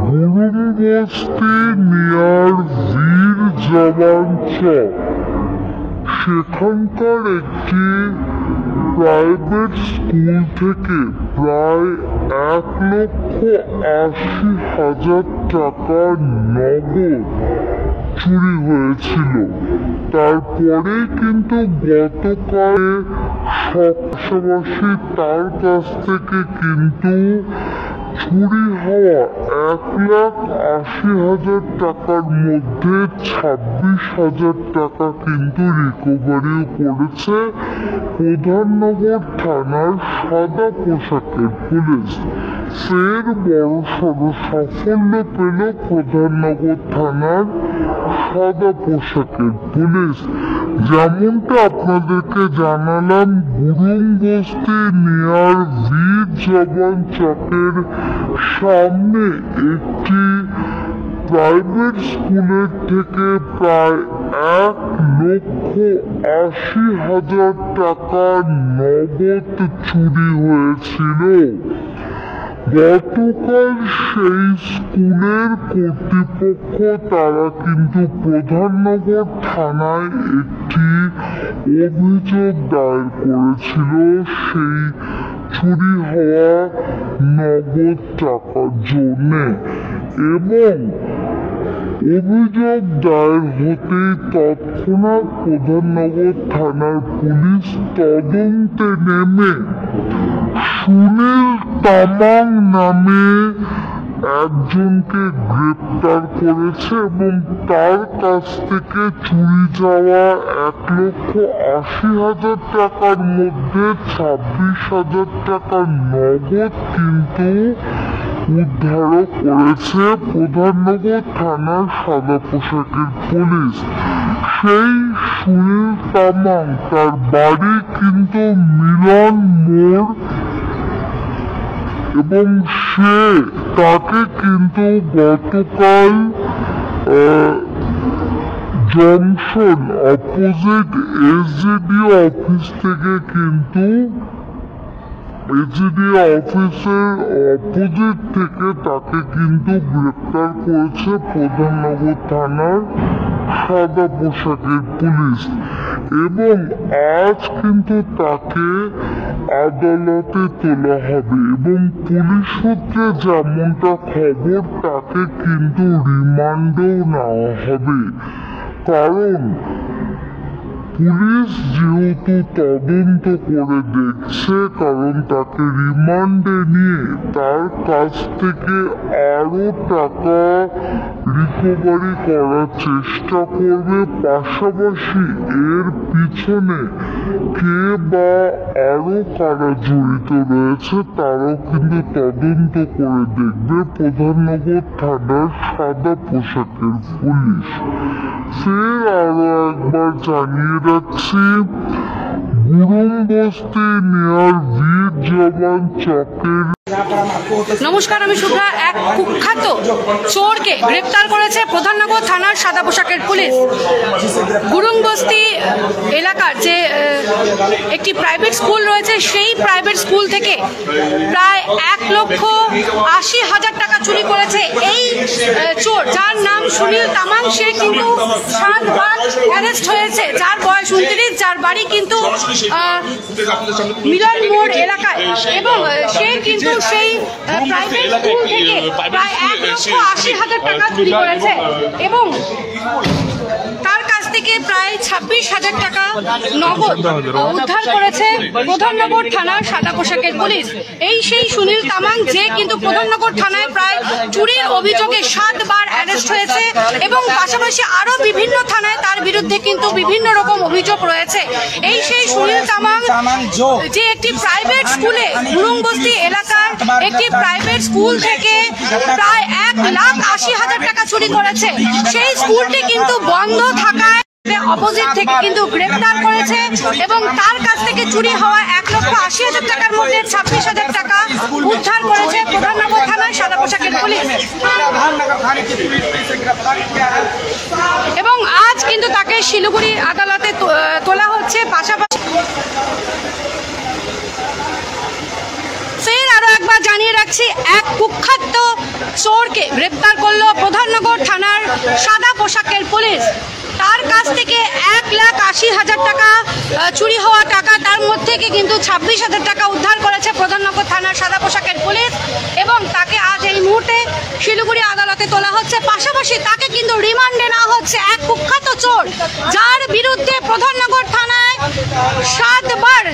গুরুংবস্তি near বীর জওয়ান চক সেখানকার একটি প্রাইভেট স্কুল থেকে প্রায় 1,80,000 টাকা নগদ চুরি হয়েছিল। তারপরে কিন্তু গতকাল পাশাপাশি তার কাছ থেকে কিন্তু চুরি হওয়া 1,80,000 টাকার মধ্যে 26,000 টাকা কিন্তু রিকভারিও করেছে প্রধাননগর থানার সাদা পোশাকের পুলিশ। ফের বড়সড় সাফল্য পেল প্রধাননগর থানার সাদা পোশাকের পুলিশ। যেমনটা আপনাদেরকে জানালাম, গুরুংবস্তি নিয়ার বীর জওয়ান চকের সামনে একটি প্রাইভেট স্কুলের থেকে প্রায় 1,80,000 টাকা নগদ চুরি হয়েছিল। গতকাল সেই স্কুলের কর্তৃপক্ষ তারা কিন্তু প্রধাননগর থানায় একটি অভিযোগ দায়ের করেছিল সেই চুরি হওয়া নগদ টাকার জন্য, এবং অভিযোগ দায়ের হতেই তৎক্ষণাৎ প্রধাননগর থানার পুলিশ তদন্তে নেমে সুনীল তামাং নামে একজনকে গ্রেপ্তার করেছে এবং তার কাছ থেকে চুরি যাওয়া 1,80,000 টাকার মধ্যে 26,000 টাকার নগদ কিন্তু উদ্ধারও করেছে প্রধাননগর থানার সাদা পোশাকের পুলিশ। সেই সুনীল তামাং তার বাড়ি কিন্তু মিলন মোড়, এবং তাকে কিন্তু গতকাল জংশন অপোজিট এসডিডিও অফিস থেকে কিন্তু এসডিডিও অফিসের অপোজিট থেকে তাকে কিন্তু গ্রেপ্তার করেছে প্রধাননগর থানার সাদা পোশাকের পুলিশ, এবং আজ কিন্তু তাকে আদালতে তোলা হবে। এবং পুলিশ সূত্রে যেমনটা খবর, তাকে কিন্তু রিমান্ডেও নেওয়া হবে, কারণ পুলিশ যেহেতু তদন্ত করে দেখছে, কারণ তাকে রিমান্ডে নিয়ে তার কাছ থেকে আরো টাকা রিকভারি করার চেষ্টা করবে। পাশাপাশি এর পিছনে কে বা আরো কারা জড়িত রয়েছে তারাও কিন্তু তদন্ত করে দেখবে প্রধাননগর থানার সাদা পোশাকের পুলিশ। ফের আরো একবার জানিয়ে রাখছি, গুরুংবস্তি নিয়ার বীর জওয়ান চকের। নমস্কার, আমি শুভ্রা। এক কুখ্যাত চোরকে গ্রেপ্তার করেছে প্রধাননগর থানার সাদা পোশাকের পুলিশ। গুরুংবস্তি এলাকার যে একটি প্রাইভেট স্কুল রয়েছে, সেই প্রাইভেট স্কুল থেকে প্রায় 1,80,000 টাকা চুরি করেছে এই চোর, যার নাম সুনীল তামাং। সে কিন্তু 7 বার অ্যারেস্ট হয়েছে, যার বয়স 29, যার বাড়ি কিন্তু মিলন মোড় এলাকায়, এবং সে কিন্তু সেই প্রাইভেট স্কুল থেকে প্রায় 1,80,000 টাকা চুরি করেছে, এবং তার কাছ থেকে প্রায় 26,000 টাকা নগদ উদ্ধার করেছে প্রধাননগর থানার সাদা পোশাকের পুলিশ। এই সেই সুনীল তামাং, যে কিন্তু প্রধাননগর থানায় প্রায় চুরির অভিযোগে 7 বার অ্যারেস্ট হয়েছে, এবং পাশাপাশি আরো বিভিন্ন থানায় তার বিরুদ্ধে কিন্তু বিভিন্ন রকম অভিযোগ রয়েছে। এই সেই সুনীল তামাং, যে একটি প্রাইভেট স্কুলে, গুরুংবস্তি এলাকার একটি প্রাইভেট স্কুল থেকে প্রায় 1,80,000 টাকা চুরি করেছে। সেই স্কুলটি কিন্তু বন্ধ থাকায় অপোজিট থেকে কিন্তু গ্রেপ্তার করেছে, এবং তার কাছ থেকে চুরি হওয়া 1,80,000 টাকার মধ্যে 26,000 টাকা উদ্ধার করেছে প্রধাননগর থানার সাদা পোশাকের পুলিশ। এবং আজ কিন্তু তাকে শিলিগুড়ি আদালতে তোলা হচ্ছে। পাশাপাশি রাখছি, এক কুখ্যাত চোরকে গ্রেপ্তার করলো প্রধাননগর থানার সাদা পোশাকের পুলিশ। তার কাছ থেকে 1,80,000 টাকা চুরি হওয়া টাকা, তার মধ্যে থেকে কিন্তু 26,000 টাকা উদ্ধার করেছে প্রধাননগর থানার সাদা পোশাকের পুলিশ এবং তাকে আজ এই মুহূর্তে শিলিগুড়ি আদালতে তোলা হচ্ছে। পাশাপাশি তাকে কিন্তু রিমান্ডে নেওয়া হচ্ছে। এক কুখ্যাত চোর যার বিরুদ্ধে প্রধাননগর থানায় 7 বার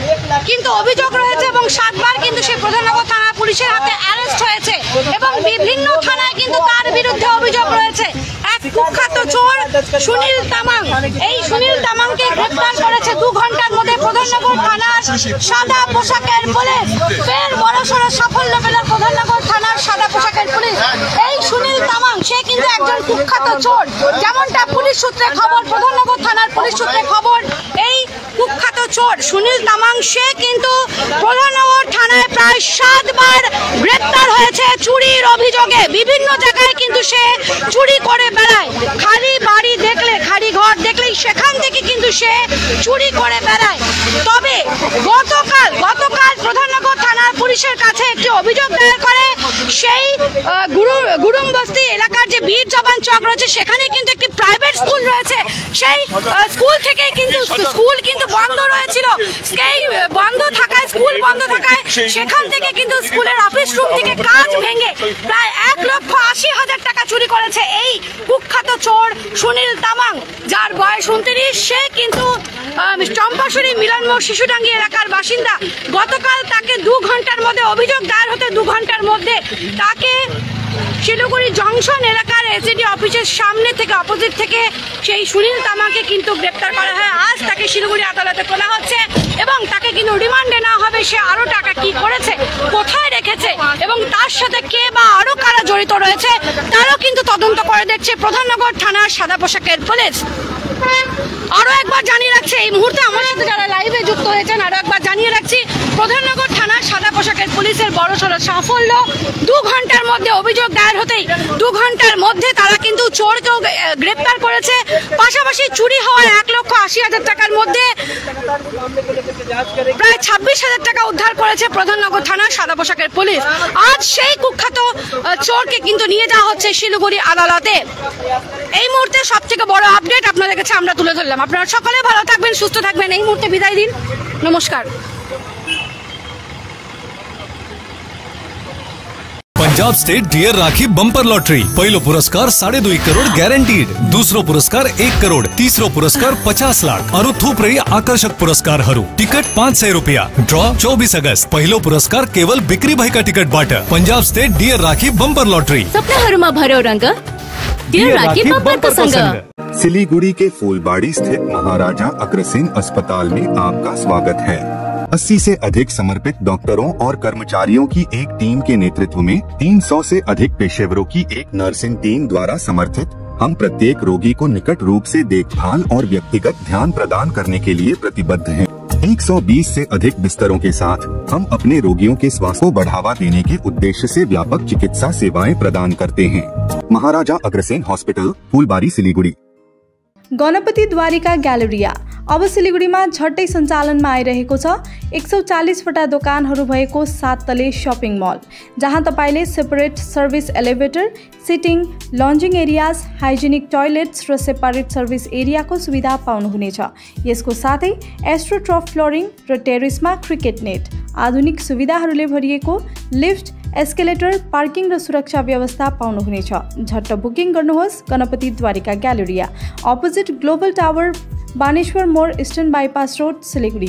কিন্তু অভিযোগ রয়েছে এবং 7 বার কিন্তু সেই প্রধাননগর থানা পুলিশের হাতে অ্যারেস্ট হয়েছে এবং বিভিন্ন থানায় কিন্তু তার বিরুদ্ধে অভিযোগ রয়েছে। এক কুখ্যাত চোর সুনীল তামাং, এই সুনীল তামাংকে গ্রেপ্তার করেছে 2 ঘন্টার মধ্যে প্রধাননগর থানার সাদা পোশাকের পুলিশ। ফের বড়সড় সাফল্য পেল প্রধাননগর থানার সাদা পোশাকের পুলিশ। এই সুনীল তামাং সে কিন্তু একজন কুখ্যাত চোর, যেমনটা পুলিশ সূত্রে খবর, প্রধাননগর থানার পুলিশ সূত্রে খবর। এই কুখ্যাত চোর সুনীল তামাং সে কিন্তু প্রধাননগর থানায় প্রায় 7 বার গ্রেপ্তার হয়েছে চুরির অভিযোগে। বিভিন্ন জায়গায় কিন্তু সে চুরি করে বেড়ায়, খালি বাড়ি দেখলে, খালি ঘর দেখলেই সেখান থেকে কিন্তু সে চুরি করে বেড়ায়। তবে গতকাল প্রধাননগর থানার পুলিশের কাছে একটি অভিযোগ দায়ের করে সেই গুরুমবস্তি এলাকার যে বীর জবান চক রয়েছে সেখানে কিন্তু একটি প্রাইভেট স্কুল রয়েছে। সেই স্কুল থেকে কিন্তু স্কুল কিন্তু বন্ধ রয়েছিল, সেই বন্ধ থাকায়, স্কুল বন্ধ থাকায় সেখান থেকে কিন্তু স্কুলের অফিস রুম থেকে কাঁচ ভেঙে প্রায় 1,80,000 টাকা চুরি করেছে এই কুখ্যাত চোর সুনীল তামাং, যার বয়স 29। সে কিন্তু চম্পাশুরি মিলনমোড় শিশুডাঙ্গি এলাকার বাসিন্দা। গতকাল তাকে 2 ঘন্টার মধ্যে অভিযোগ দায়ের হতে 2 ঘন্টার মধ্যে তাকে শিলিগুড়ি জংশন এলাকার এসিডি অফিসের সামনে থেকে, অপোজিট থেকে সেই সুনীল তামাংকে কিন্তু গ্রেপ্তার করা হয়। আজ তাকে শিলিগুড়ি আদালতে তোলা হচ্ছে এবং তাকে কিন্তু রিমান্ডে নেওয়া হবে। সে আরো টাকা কি করেছে, কোথায় রেখেছে এবং তার সাথে কে বা আরো কারা জড়িত রয়েছে তারও কিন্তু তদন্ত করে দেখছে প্রধাননগর থানার সাদা পোশাকের পুলিশ। আরো একবার জানিয়ে রাখছি, এই মুহূর্তে আমার সাথে যারা লাইভে যুক্ত হয়েছেন আরো একবার জানিয়ে রাখছি, প্রধাননগর থানার সাদা পোশাকের পুলিশের বড়সড় সাফল্য। 2 ঘন্টার মধ্যে অভিযোগ দায়ের হতেই 2 ঘন্টার মধ্যে তারা কিন্তু চোরকেও গ্রেপ্তার করেছে। পাশাপাশি চুরি হওয়া 1,80,000 টাকার মধ্যে প্রায় 26,000 টাকা উদ্ধার করেছে প্রধাননগর থানার সাদা পোশাকের পুলিশ। আজ সেই কুখ্যাত চোরকে কিন্তু নিয়ে যাওয়া হচ্ছে শিলিগুড়ি আদালতে। এই মুহূর্তে সব থেকে বড় আপডেট আপনাদের কাছে আমরা তুলে ধরলাম। আপনারা সকলে ভালো থাকবেন, সুস্থ থাকবেন। এই মুহূর্তে বিদায় দিন, নমস্কার। पंजाब स्टेट डियर राखी बंपर लॉटरी पहिलो पुरस्कार 2.5 करोड़ गैरंटीड, दूसरो पुरस्कार 1 करोड़, तीसरो पुरस्कार 50 लाख और थूप रही आकर्षक पुरस्कार हरू। टिकट 500 रुपया। ड्रॉ 24 अगस्त। पहिलो पुरस्कार केवल बिक्री भाई का टिकट बाट। पंजाब स्टेट डियर राखी बंपर लॉटरी। सपना भरो रंग डियर राखी बंपर प्रसंग। सिलीगुड़ी के फूलबाड़ी स्थित महाराजा अग्रसेन अस्पताल में आपका स्वागत है। 80 से अधिक समर्पित डॉक्टरों और कर्मचारियों की एक टीम के नेतृत्व में 300 से अधिक पेशेवरों की एक नर्सिंग टीम द्वारा समर्थित हम प्रत्येक रोगी को निकट रूप से देखभाल और व्यक्तिगत ध्यान प्रदान करने के लिए प्रतिबद्ध हैं। 120 से अधिक बिस्तरों के साथ हम अपने रोगियों के स्वास्थ्य को बढ़ावा देने के उद्देश्य से व्यापक चिकित्सा सेवाएं प्रदान करते हैं। महाराजा अग्रसेन हॉस्पिटल, फूलबारी, सिलीगुड़ी। गणपति द्वारिका ग्यालेरिया अब सिलिगुडीमा झट्टै सञ्चालनमा आइरहेको छ। 140 वटा दोकानहरू भएको 7 तले शपिङ मल, जहाँ तपाईले separate service elevator, sitting, lounging areas, hygienic toilets र सेपरेट सर्भिस एरियाको सुविधा पाउनुहुनेछ। यसको साथै एस्ट्रोट्रफ फ्लोरिङ र टेरेसमा क्रिकेट नेट, आधुनिक सुविधाहरूले भरिएको लिफ्ट, एस्केलेटर, पार्किङ र सुरक्षा व्यवस्था पाउनुहुनेछ। झट्ट बुकिङ गर्नुहोस्। Ganapati Dwarika galleria, opposite global tower, Baneshwor मोड़, ईस्टर्न बाईपास रोड, सिलीगुड़ी।